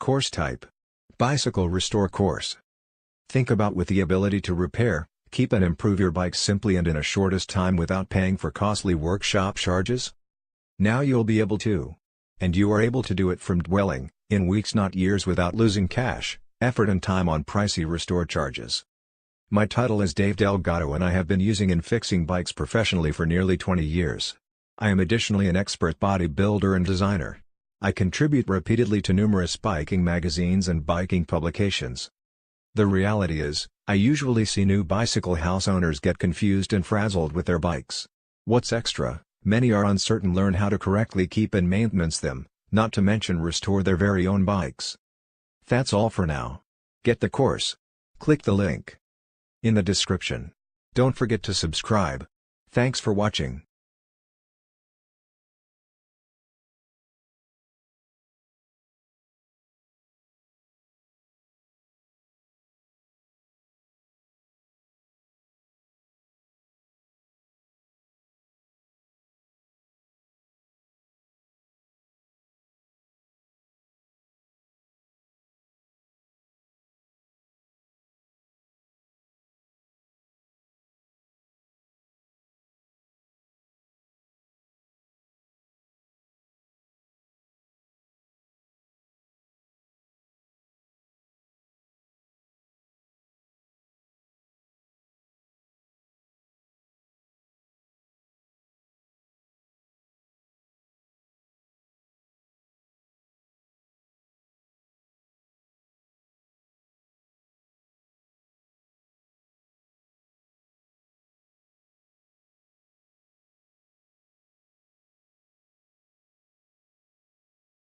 Course type: Bicycle Restore Course. Think about with the ability to repair, keep and improve your bike simply and in a shortest time without paying for costly workshop charges? Now you'll be able to. And you are able to do it from dwelling, in weeks not years without losing cash, effort and time on pricey restore charges. My title is Dave Delgado and I have been using and fixing bikes professionally for nearly 20 years. I am additionally an expert bodybuilder and designer. I contribute repeatedly to numerous biking magazines and biking publications. The reality is, I usually see new bicycle house owners get confused and frazzled with their bikes. What's extra, many are uncertain learn how to correctly keep and maintenance them, not to mention restore their very own bikes. That's all for now. Get the course. Click the link in the description. Don't forget to subscribe. Thanks for watching.